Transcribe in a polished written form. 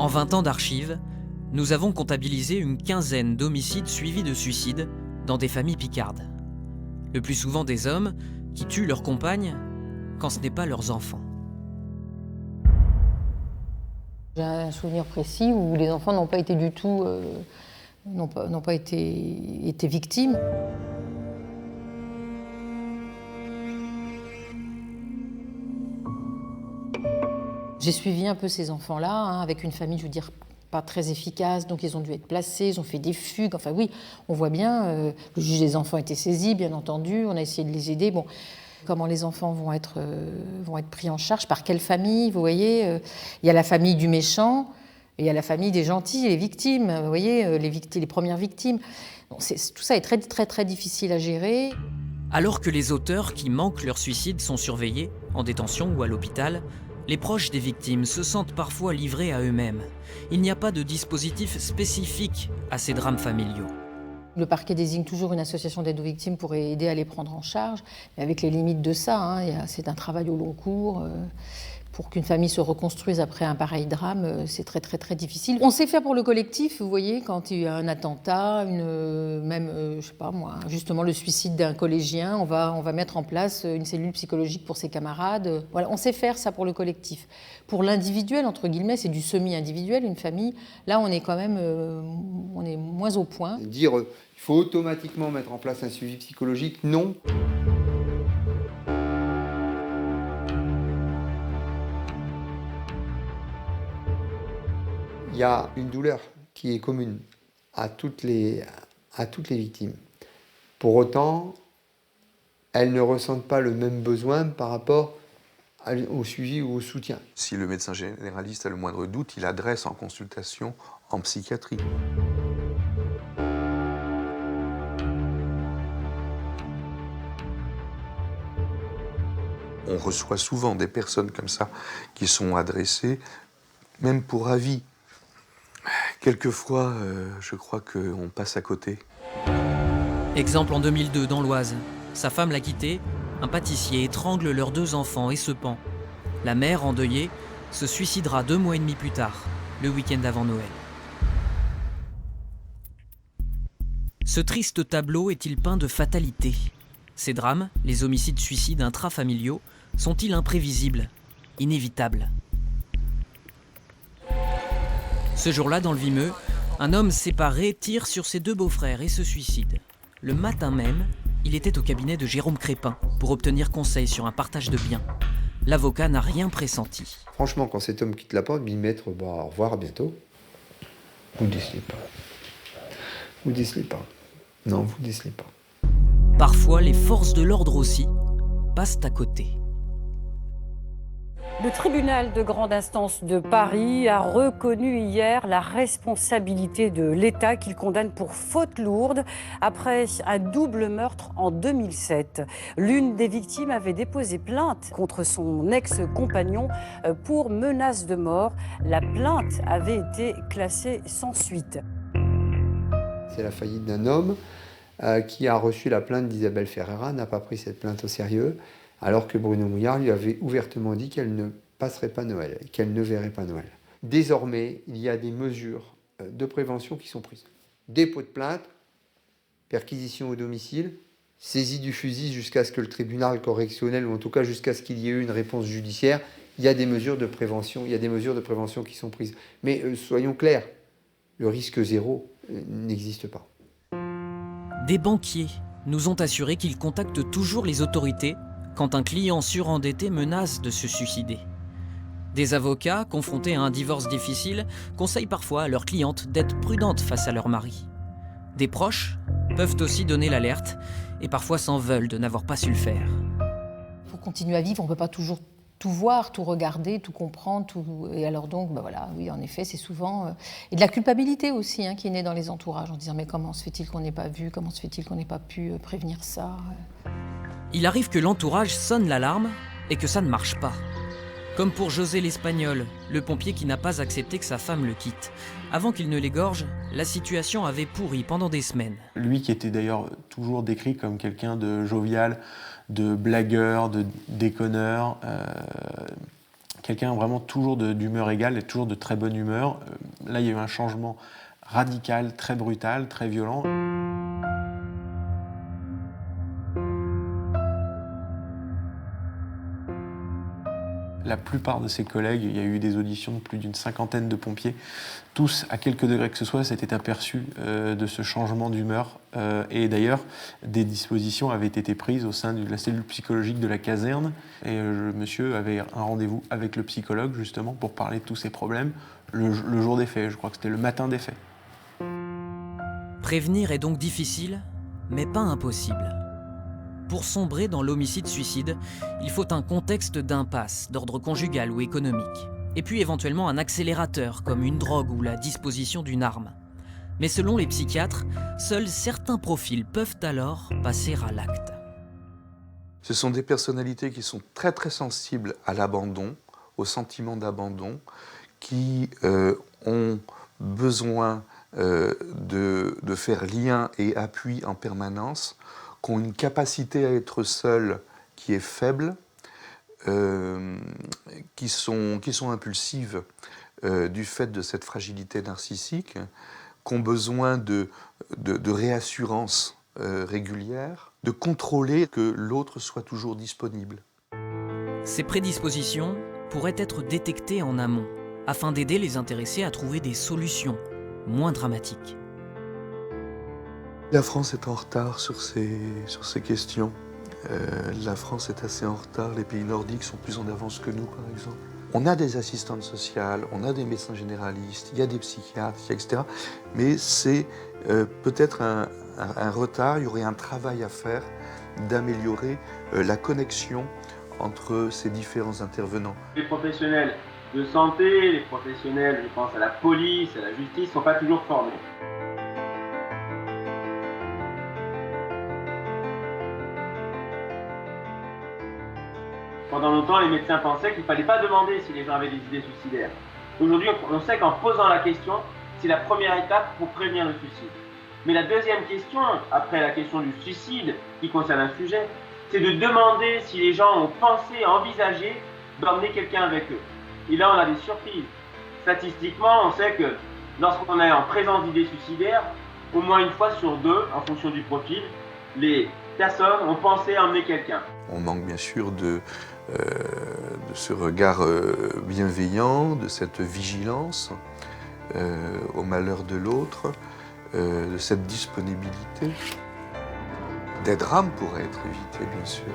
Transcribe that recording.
En 20 ans d'archives, nous avons comptabilisé une quinzaine d'homicides suivis de suicides dans des familles picardes. Le plus souvent des hommes qui tuent leurs compagnes quand ce n'est pas leurs enfants. J'ai un souvenir précis où les enfants n'ont pas été du tout, n'ont pas été victimes. J'ai suivi un peu ces enfants-là, hein, avec une famille, je veux dire, pas très efficace, donc ils ont dû être placés, ils ont fait des fugues. Enfin oui, on voit bien, le juge des enfants a été saisi, bien entendu, on a essayé de les aider. Bon, comment les enfants vont être pris en charge, par quelle famille, vous voyez. Il y a la famille du méchant, et il y a la famille des gentils, les victimes, vous voyez, les premières victimes. Bon, tout ça est très, très, très difficile à gérer. Alors que les auteurs qui manquent leur suicide sont surveillés, en détention ou à l'hôpital, les proches des victimes se sentent parfois livrés à eux-mêmes. Il n'y a pas de dispositif spécifique à ces drames familiaux. Le parquet désigne toujours une association d'aide aux victimes pour aider à les prendre en charge, mais avec les limites de ça, hein, c'est un travail au long cours. Pour qu'une famille se reconstruise après un pareil drame, c'est très très très difficile. On sait faire pour le collectif, vous voyez, quand il y a un attentat, je sais pas moi, justement le suicide d'un collégien, on va mettre en place une cellule psychologique pour ses camarades. Voilà, on sait faire ça pour le collectif. Pour l'individuel, entre guillemets, c'est du semi-individuel, une famille. Là, on est quand même, on est moins au point. Dire il faut automatiquement mettre en place un suivi psychologique, non. Il y a une douleur qui est commune à toutes les victimes. Pour autant, elles ne ressentent pas le même besoin par rapport au suivi ou au soutien. Si le médecin généraliste a le moindre doute, il adresse en consultation en psychiatrie. On reçoit souvent des personnes comme ça qui sont adressées, même pour avis. Quelquefois, je crois qu'on passe à côté. Exemple en 2002 dans l'Oise. Sa femme l'a quitté, un pâtissier étrangle leurs 2 enfants et se pend. La mère, endeuillée, se suicidera 2 mois et demi plus tard, le week-end avant Noël. Ce triste tableau est-il peint de fatalité? Ces drames, les homicides suicides intrafamiliaux, sont-ils imprévisibles, inévitables? Ce jour-là, dans le Vimeux, un homme séparé tire sur ses 2 beaux-frères et se suicide. Le matin même, il était au cabinet de Jérôme Crépin pour obtenir conseil sur un partage de biens. L'avocat n'a rien pressenti. Franchement, quand cet homme quitte la porte, dit maître, au revoir, à bientôt. Vous ne décelez pas. Vous ne décelez pas. Non, vous ne décelez pas. Parfois, les forces de l'ordre aussi passent à côté. Le tribunal de grande instance de Paris a reconnu hier la responsabilité de l'État qu'il condamne pour faute lourde après un double meurtre en 2007. L'une des victimes avait déposé plainte contre son ex-compagnon pour menace de mort. La plainte avait été classée sans suite. C'est la faillite d'un homme qui a reçu la plainte d'Isabelle Ferreira, n'a pas pris cette plainte au sérieux, alors que Bruno Mouillard lui avait ouvertement dit qu'elle ne passerait pas Noël, qu'elle ne verrait pas Noël. Désormais, il y a des mesures de prévention qui sont prises. Dépôt de plainte, perquisition au domicile, saisie du fusil jusqu'à ce que le tribunal correctionnel, ou en tout cas jusqu'à ce qu'il y ait eu une réponse judiciaire, il y a des mesures de prévention, qui sont prises. Mais soyons clairs, le risque zéro n'existe pas. Des banquiers nous ont assuré qu'ils contactent toujours les autorités quand un client surendetté menace de se suicider. Des avocats, confrontés à un divorce difficile, conseillent parfois à leurs clientes d'être prudentes face à leur mari. Des proches peuvent aussi donner l'alerte et parfois s'en veulent de n'avoir pas su le faire. Il faut continuer à vivre, on ne peut pas toujours tout voir, tout regarder, tout comprendre. Et alors donc, voilà, oui, en effet, c'est souvent... Et de la culpabilité aussi, qui est née dans les entourages, en disant « mais comment se fait-il qu'on n'ait pas vu, comment se fait-il qu'on n'ait pas pu prévenir ça ?» Il arrive que l'entourage sonne l'alarme et que ça ne marche pas. Comme pour José l'Espagnol, le pompier qui n'a pas accepté que sa femme le quitte. Avant qu'il ne l'égorge, la situation avait pourri pendant des semaines. Lui qui était d'ailleurs toujours décrit comme quelqu'un de jovial, de blagueur, de déconneur, quelqu'un vraiment toujours d'humeur égale et toujours de très bonne humeur. Là, il y a eu un changement radical, très brutal, très violent. La plupart de ses collègues, il y a eu des auditions de plus d'une cinquantaine de pompiers, tous, à quelque degré que ce soit, s'étaient aperçus de ce changement d'humeur. Et d'ailleurs, des dispositions avaient été prises au sein de la cellule psychologique de la caserne. Et le monsieur avait un rendez-vous avec le psychologue, justement, pour parler de tous ces problèmes, le jour des faits. Je crois que c'était le matin des faits. Prévenir est donc difficile, mais pas impossible. Pour sombrer dans l'homicide-suicide, il faut un contexte d'impasse, d'ordre conjugal ou économique. Et puis éventuellement un accélérateur, comme une drogue ou la disposition d'une arme. Mais selon les psychiatres, seuls certains profils peuvent alors passer à l'acte. Ce sont des personnalités qui sont très très sensibles à l'abandon, au sentiment d'abandon, qui ont besoin de faire lien et appui en permanence, qui ont une capacité à être seuls qui est faible, qui sont impulsives du fait de cette fragilité narcissique, qui ont besoin de réassurance régulière, de contrôler que l'autre soit toujours disponible. Ces prédispositions pourraient être détectées en amont, afin d'aider les intéressés à trouver des solutions moins dramatiques. La France est en retard sur ces questions. La France est assez en retard. Les pays nordiques sont plus en avance que nous, par exemple. On a des assistantes sociales, on a des médecins généralistes, il y a des psychiatres, etc. Mais c'est peut-être un retard. Il y aurait un travail à faire d'améliorer la connexion entre ces différents intervenants. Les professionnels de santé, les professionnels, je pense à la police, à la justice, ne sont pas toujours formés. Pendant longtemps, les médecins pensaient qu'il ne fallait pas demander si les gens avaient des idées suicidaires. Aujourd'hui, on sait qu'en posant la question, c'est la première étape pour prévenir le suicide. Mais la deuxième question, après la question du suicide, qui concerne un sujet, c'est de demander si les gens ont pensé, envisagé d'emmener quelqu'un avec eux. Et là, on a des surprises. Statistiquement, on sait que lorsqu'on est en présence d'idées suicidaires, au moins une fois sur deux, en fonction du profil, les personnes ont pensé emmener quelqu'un. On manque bien sûr de ce regard bienveillant, de cette vigilance au malheur de l'autre, de cette disponibilité. Des drames pourraient être évités, bien sûr.